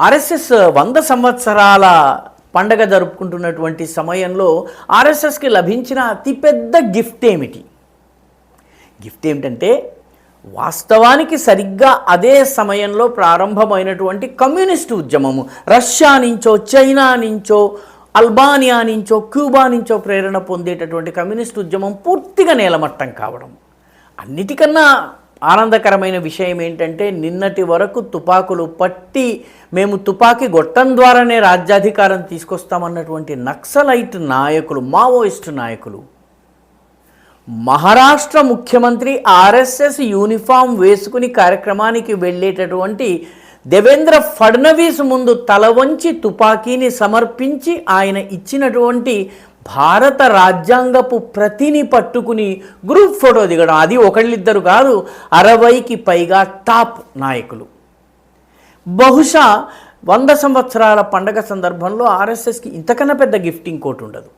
RSS 100 సంవత్సరాల పండగ జరుపుకుంటున్నటువంటి సమయంలో ఆర్ఎస్ఎస్కి లభించిన అతిపెద్ద గిఫ్ట్ ఏమిటి? గిఫ్ట్ ఏమిటంటే వాస్తవానికి సరిగ్గా అదే సమయంలో ప్రారంభమైనటువంటి కమ్యూనిస్టు ఉద్యమము, రష్యా నుంచో, చైనా నుంచో, అల్బానియా నుంచో, క్యూబా నుంచో ప్రేరణ పొందేటటువంటి కమ్యూనిస్టు ఉద్యమం పూర్తిగా నేలమట్టం కావడం. అన్నిటికన్నా ఆనందకరమైన విషయం ఏంటంటే నిన్నటి వరకు తుపాకులు పట్టి మేము తుపాకీ గొట్టం ద్వారానే రాజ్యాధికారం తీసుకొస్తామన్నటువంటి నక్సలైట్ నాయకులు, మావోయిస్టు నాయకులు మహారాష్ట్ర ముఖ్యమంత్రి ఆర్ఎస్ఎస్ యూనిఫామ్ వేసుకుని కార్యక్రమానికి వెళ్ళేటటువంటి దేవేంద్ర ఫడ్నవీస్ ముందు తల వంచి తుపాకీని సమర్పించి ఆయన ఇచ్చినటువంటి భారత రాజ్యాంగపు ప్రతిని పట్టుకుని గ్రూప్ ఫోటో దిగడం. అది ఒకళ్ళిద్దరు కాదు, 60కి పైగా టాప్ నాయకులు. బహుశా 100 సంవత్సరాల పండగ సందర్భంలో ఆర్ఎస్ఎస్కి ఇంతకన్నా పెద్ద గిఫ్ట్ ఇంకోటి ఉండదు.